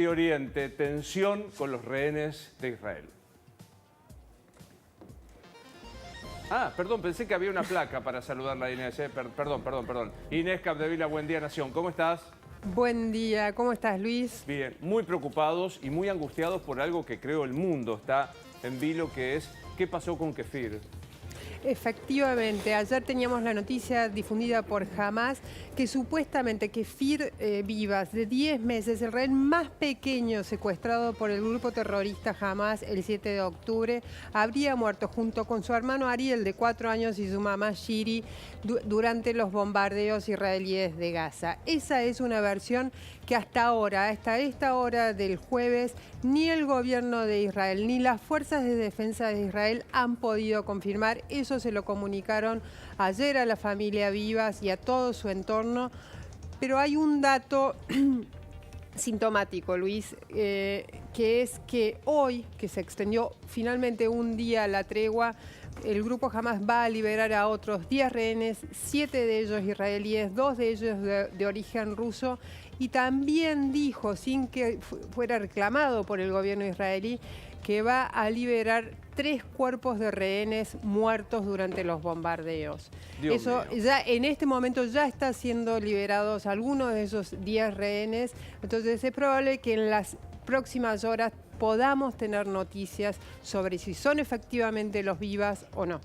Oriente, tensión con los rehenes de Israel. Perdón, pensé que había una placa para saludarla a Inés. Perdón. Inés Capdevila, Buen Día Nación, ¿cómo estás? Buen día, ¿cómo estás, Luis? Bien, muy preocupados y muy angustiados por algo que creo el mundo está en vilo, que es ¿qué pasó con Kefir? Efectivamente, ayer teníamos la noticia difundida por Hamas que supuestamente Kefir Vivas, de 10 meses, el rehén más pequeño secuestrado por el grupo terrorista Hamas el 7 de octubre, habría muerto junto con su hermano Ariel, de 4 años, y su mamá Shiri durante los bombardeos israelíes de Gaza. Esa es una versión que hasta esta hora del jueves, ni el gobierno de Israel ni las fuerzas de defensa de Israel han podido confirmar. Eso se lo comunicaron ayer a la familia Vivas y a todo su entorno. Pero hay un dato sintomático, Luis, que es que hoy, que se extendió finalmente un día la tregua, el grupo Hamas va a liberar a otros 10 rehenes, 7 de ellos israelíes, 2 de ellos de origen ruso, y también dijo, sin que fuera reclamado por el gobierno israelí, que va a liberar 3 cuerpos de rehenes muertos durante los bombardeos. Eso ya en este momento ya está siendo liberados algunos de esos 10 rehenes, entonces es probable que en las próximas horas podamos tener noticias sobre si son efectivamente los Vivas o no.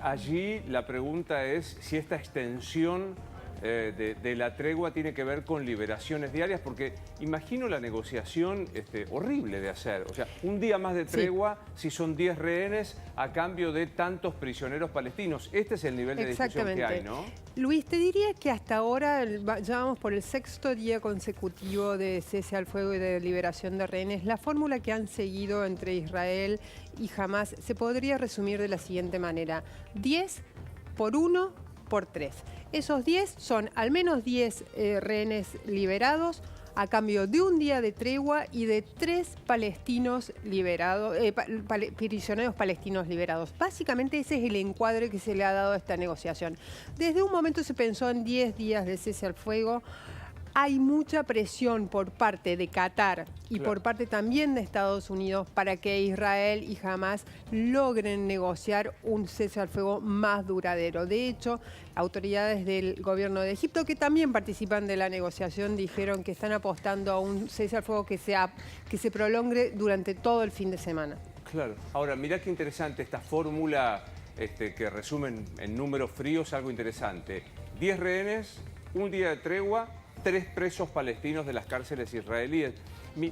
Allí la pregunta es si esta extensión de la tregua tiene que ver con liberaciones diarias, porque imagino la negociación horrible de hacer. O sea, un día más de tregua, sí, si son 10 rehenes a cambio de tantos prisioneros palestinos. Este es el nivel de discusión que hay, ¿no? Luis, te diría que hasta ahora ya vamos por el 6º día consecutivo de cese al fuego y de liberación de rehenes. La fórmula que han seguido entre Israel y Hamas se podría resumir de la siguiente manera: 10 por 1 por 3. Esos 10 son al menos 10 rehenes liberados a cambio de un día de tregua y de 3 palestinos liberados, prisioneros palestinos liberados. Básicamente ese es el encuadre que se le ha dado a esta negociación. Desde un momento se pensó en 10 días de cese al fuego. Hay mucha presión por parte de Qatar y por parte también de Estados Unidos para que Israel y Hamas logren negociar un cese al fuego más duradero. De hecho, autoridades del gobierno de Egipto, que también participan de la negociación, dijeron que están apostando a un cese al fuego que se prolongue durante todo el fin de semana. Claro. Ahora, mirá qué interesante esta fórmula que resumen en números fríos, algo interesante. 10 rehenes, un día de tregua, 3 presos palestinos de las cárceles israelíes.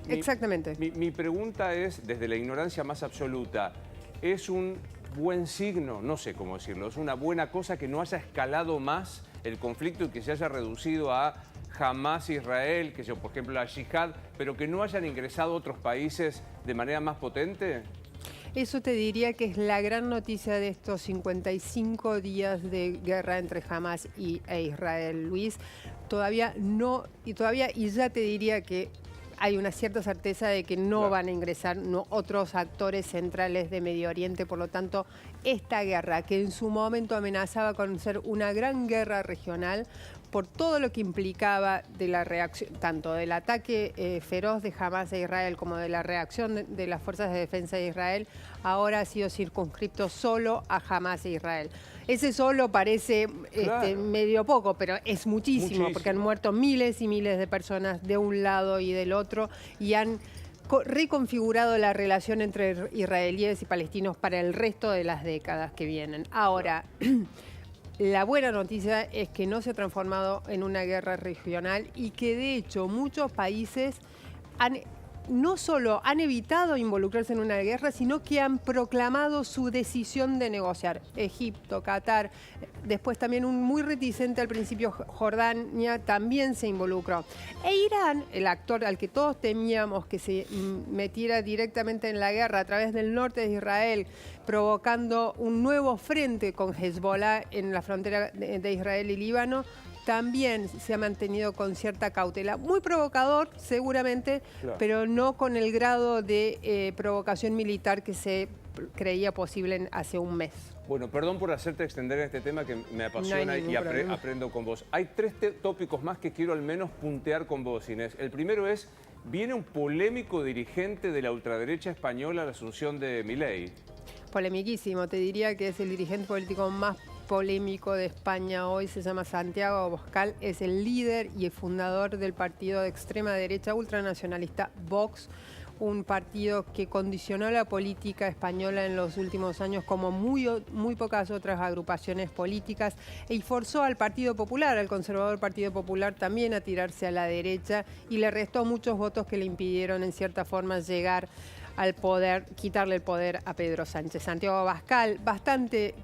Exactamente. Mi pregunta es, desde la ignorancia más absoluta, ¿es un buen signo? No sé cómo decirlo. ¿Es una buena cosa que no haya escalado más el conflicto y que se haya reducido a Hamas, Israel, que yo, por ejemplo, la Yihad, pero que no hayan ingresado otros países de manera más potente? Eso te diría que es la gran noticia de estos 55 días de guerra entre Hamas e Israel, Luis. Y ya te diría que hay una cierta certeza de que no van a ingresar otros actores centrales de Medio Oriente. Por lo tanto, esta guerra, que en su momento amenazaba con ser una gran guerra regional, por todo lo que implicaba de la reacción, tanto del ataque feroz de Hamas a Israel como de la reacción de las fuerzas de defensa de Israel, ahora ha sido circunscripto solo a Hamas e Israel. Ese solo parece medio poco, pero es muchísimo, porque han muerto miles y miles de personas de un lado y del otro y han reconfigurado la relación entre israelíes y palestinos para el resto de las décadas que vienen. Ahora, la buena noticia es que no se ha transformado en una guerra regional y que de hecho muchos países no solo han evitado involucrarse en una guerra, sino que han proclamado su decisión de negociar. Egipto, Qatar, después también un muy reticente al principio Jordania también se involucró. E Irán, el actor al que todos temíamos que se metiera directamente en la guerra a través del norte de Israel, provocando un nuevo frente con Hezbollah en la frontera de Israel y Líbano, también se ha mantenido con cierta cautela. Muy provocador, seguramente, pero no con el grado de provocación militar que se creía posible hace un mes. Bueno, perdón por hacerte extender en este tema que me apasiona y aprendo con vos. Hay 3 tópicos más que quiero al menos puntear con vos, Inés. El primero es viene un polémico dirigente de la ultraderecha española a la asunción de Milei. Polemiquísimo, te diría que es el dirigente político más polémico de España hoy, se llama Santiago Abascal, es el líder y el fundador del partido de extrema derecha ultranacionalista Vox, un partido que condicionó la política española en los últimos años como muy pocas otras agrupaciones políticas y forzó al Partido Popular, al conservador Partido Popular también a tirarse a la derecha y le restó muchos votos que le impidieron en cierta forma llegar al poder, quitarle el poder a Pedro Sánchez. Santiago Abascal, bastante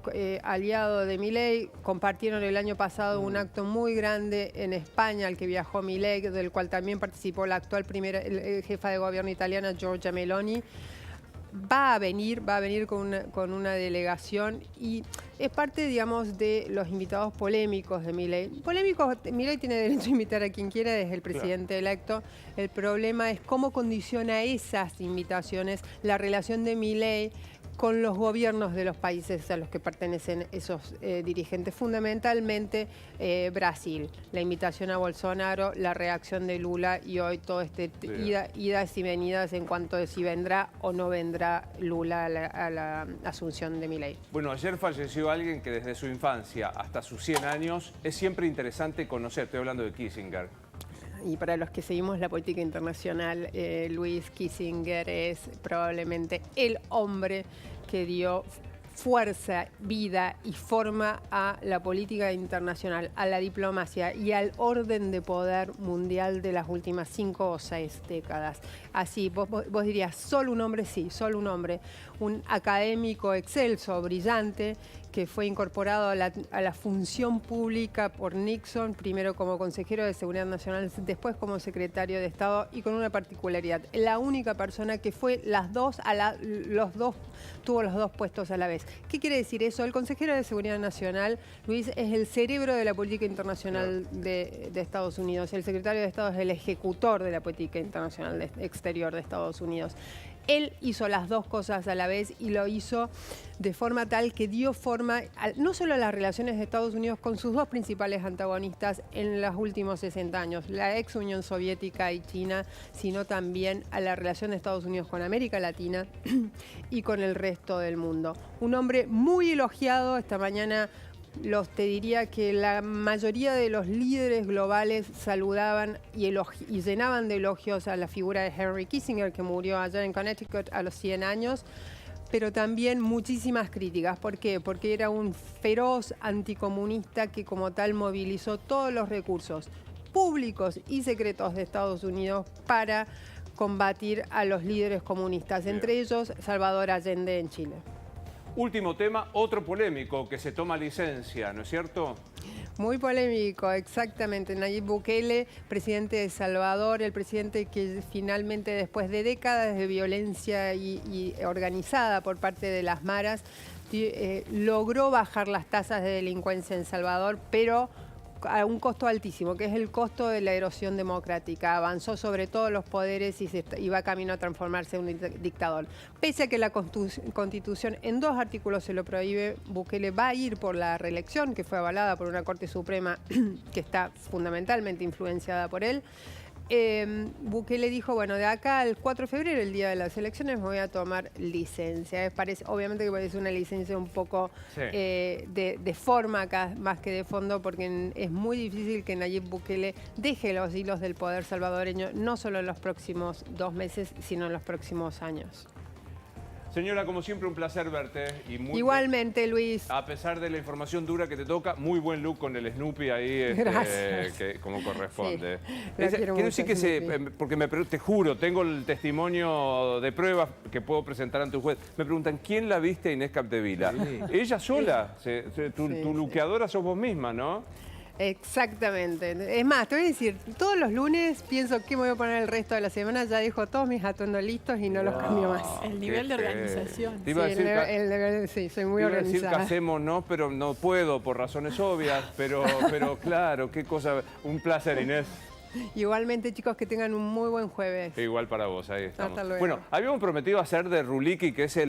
aliado de Milei, compartieron el año pasado un acto muy grande en España al que viajó Milei, del cual también participó la actual jefa de gobierno italiana Giorgia Meloni. Va a venir con una delegación y es parte, digamos, de los invitados polémicos de Milei. Polémicos, Milei tiene derecho a invitar a quien quiera, es el presidente electo. El problema es cómo condiciona esas invitaciones la relación de Milei con los gobiernos de los países a los que pertenecen esos dirigentes, fundamentalmente Brasil. La invitación a Bolsonaro, la reacción de Lula y hoy todo idas y venidas en cuanto a si vendrá o no vendrá Lula a la asunción de Milei. Bueno, ayer falleció alguien que desde su infancia hasta sus 100 años es siempre interesante conocer. Estoy hablando de Kissinger. Y para los que seguimos la política internacional, Luis Kissinger es probablemente el hombre que dio fuerza, vida y forma a la política internacional, a la diplomacia y al orden de poder mundial de las últimas 5 o 6 décadas. Así, vos dirías, solo un hombre, sí, solo un hombre, un académico excelso, brillante, que fue incorporado a la función pública por Nixon, primero como consejero de Seguridad Nacional, después como secretario de Estado y con una particularidad, la única persona que fue tuvo los dos puestos a la vez. ¿Qué quiere decir eso? El consejero de Seguridad Nacional, Luis, es el cerebro de la política internacional de Estados Unidos. El secretario de Estado es el ejecutor de la política internacional exterior de Estados Unidos. Él hizo las dos cosas a la vez y lo hizo de forma tal que dio forma no solo a las relaciones de Estados Unidos con sus dos principales antagonistas en los últimos 60 años, la ex Unión Soviética y China, sino también a la relación de Estados Unidos con América Latina y con el resto del mundo. Un hombre muy elogiado esta mañana. Te diría que la mayoría de los líderes globales saludaban y llenaban de elogios a la figura de Henry Kissinger, que murió allá en Connecticut a los 100 años, pero también muchísimas críticas. ¿Por qué? Porque era un feroz anticomunista que como tal movilizó todos los recursos públicos y secretos de Estados Unidos para combatir a los líderes comunistas, entre ellos Salvador Allende en Chile. Último tema, otro polémico que se toma licencia, ¿no es cierto? Muy polémico, exactamente. Nayib Bukele, presidente de Salvador, el presidente que finalmente, después de décadas de violencia y organizada por parte de las maras, logró bajar las tasas de delincuencia en Salvador, pero a un costo altísimo, que es el costo de la erosión democrática. Avanzó sobre todos los poderes y va camino a transformarse en un dictador. Pese a que la Constitución en 2 artículos se lo prohíbe, Bukele va a ir por la reelección, que fue avalada por una Corte Suprema que está fundamentalmente influenciada por él. Bukele dijo, bueno, de acá al 4 de febrero, el día de las elecciones, me voy a tomar licencia. Obviamente que parece una licencia un poco de forma acá, más que de fondo, porque es muy difícil que Nayib Bukele deje los hilos del poder salvadoreño, no solo en los próximos 2 meses, sino en los próximos años. Señora, como siempre, un placer verte. Igualmente, Luis. A pesar de la información dura que te toca, muy buen look con el Snoopy ahí, como corresponde. Sí, quiero decir que porque te juro, tengo el testimonio de prueba que puedo presentar ante un juez. Me preguntan, ¿quién la viste a Inés Capdevila? Sí. Ella sola. Tu luqueadora sos vos misma, ¿no? Exactamente. Es más, te voy a decir, todos los lunes pienso que me voy a poner el resto de la semana, ya dejo todos mis atuendos listos y no los cambio más. El nivel de organización. Sí, soy muy organizada. Decir que hacemos, no, pero no puedo por razones obvias, pero claro, qué cosa. Un placer, Inés. Igualmente, chicos, que tengan un muy buen jueves. Igual para vos, ahí estamos. Hasta luego. Bueno, habíamos prometido hacer de Ruliki, que es el